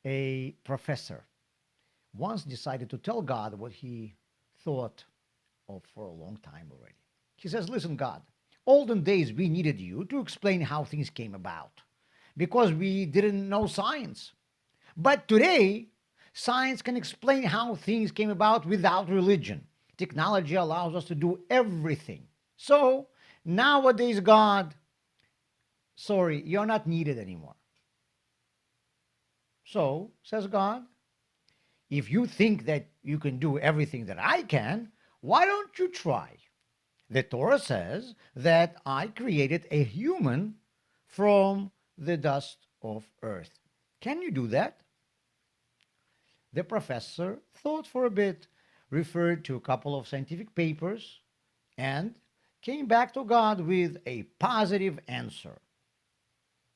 A professor once decided to tell God what he thought of for a long time already. He says, "Listen, God, olden days we needed you to explain how things came about because we didn't know science. But today, science can explain how things came about without religion. Technology allows us to do everything. So, nowadays, God, sorry, you're not needed anymore." So, says God, if you think that you can do everything that I can, why don't you try? The Torah says that I created a human from the dust of earth. Can you do that? The professor thought for a bit, referred to a couple of scientific papers, and came back to God with a positive answer.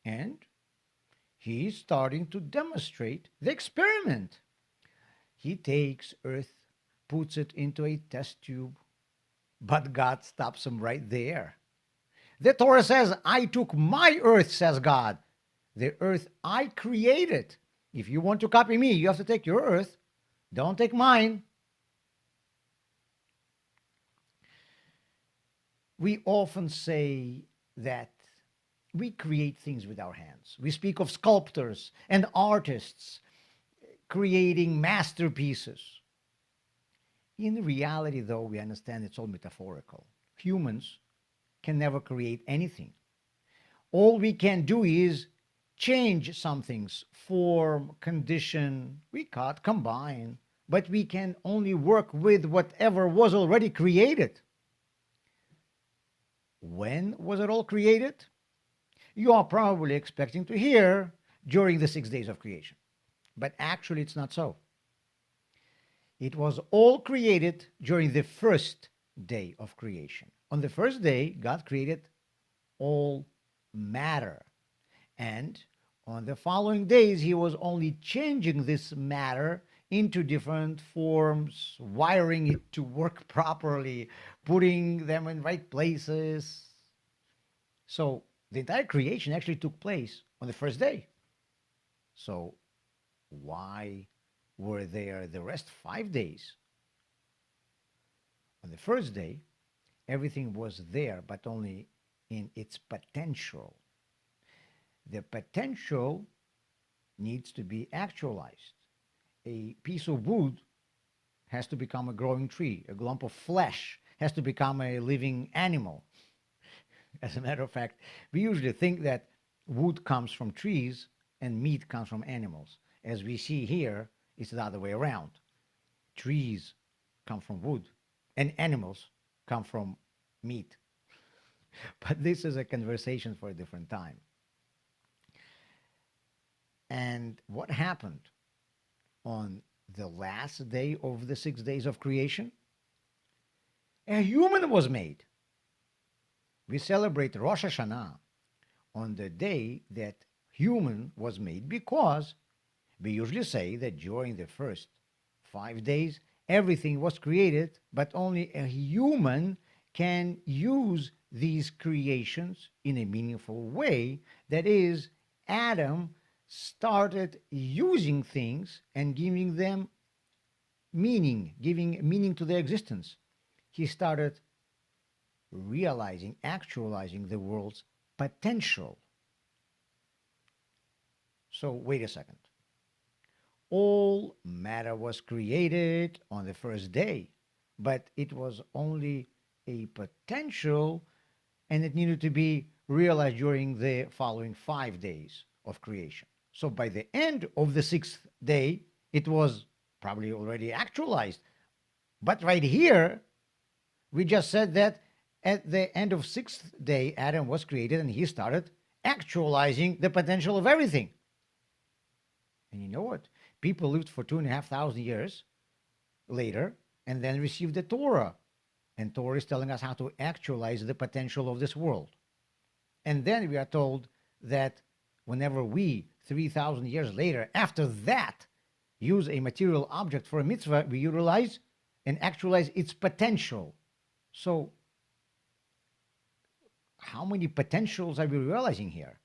And he's starting to demonstrate the experiment. He takes earth, puts it into a test tube, but God stops him right there. The Torah says, I took my earth, says God. The earth I created. If you want to copy me, you have to take your earth. Don't take mine. We often say that we create things with our hands. We speak of sculptors and artists creating masterpieces. In reality, though, we understand it's all metaphorical. Humans can never create anything. All we can do is change something's form, condition. We can't combine, but we can only work with whatever was already created. When was it all created? You are probably expecting to hear during the 6 days of creation. But actually, it's not so. It was all created during the first day of creation. On the first day, God created all matter. And on the following days, he was only changing this matter into different forms, wiring it to work properly, putting them in right places. So the entire creation actually took place on the first day. So why were there the rest 5 days? On the first day, everything was there, but only in its potential. The potential needs to be actualized. A piece of wood has to become a growing tree. A lump of flesh has to become a living animal. As a matter of fact, we usually think that wood comes from trees and meat comes from animals. As we see here, it's the other way around. Trees come from wood and animals come from meat. But this is a conversation for a different time. And what happened on the last day of the 6 days of creation? A human was made. We celebrate Rosh Hashanah on the day that human was made because we usually say that during the first 5 days everything was created, but only a human can use these creations in a meaningful way. That is, Adam started using things and giving them meaning, giving meaning to their existence. He started realizing, actualizing the world's potential. So, wait a second. All matter was created on the first day, but it was only a potential and it needed to be realized during the following 5 days of creation. So by the end of the sixth day, it was probably already actualized. But right here, we just said that at the end of sixth day, Adam was created and he started actualizing the potential of everything. And you know what? People lived for 2,500 years later and then received the Torah. And Torah is telling us how to actualize the potential of this world. And then we are told that whenever we, 3,000 years later, after that, use a material object for a mitzvah, we utilize and actualize its potential. So, how many potentials are we realizing here?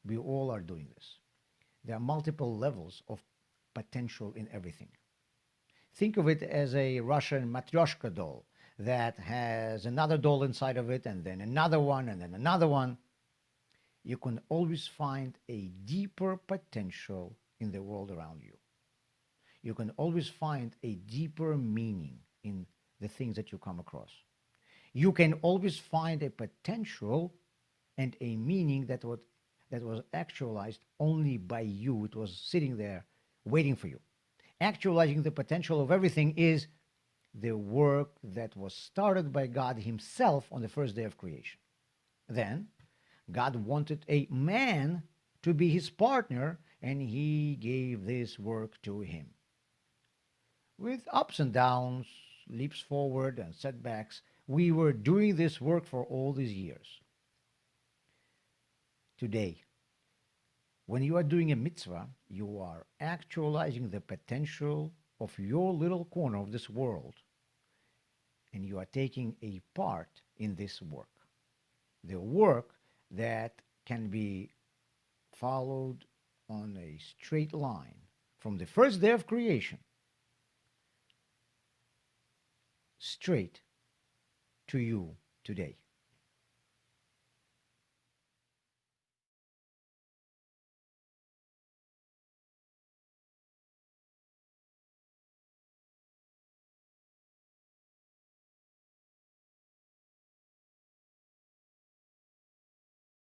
We all are doing this. There are multiple levels of potential in everything. Think of it as a Russian Matryoshka doll that has another doll inside of it, and then another one, and then another one. You can always find a deeper potential in the world around you. You can always find a deeper meaning in the things that you come across. You can always find a potential and a meaning that was actualized only by you. It was sitting there waiting for you. Actualizing the potential of everything is the work that was started by God Himself on the first day of creation. Then, God wanted a man to be His partner, and He gave this work to him. With ups and downs, leaps forward, and setbacks, we were doing this work for all these years. Today, when you are doing a mitzvah, you are actualizing the potential of your little corner of this world, and you are taking a part in this work. The work that can be followed on a straight line from the first day of creation straight to you today.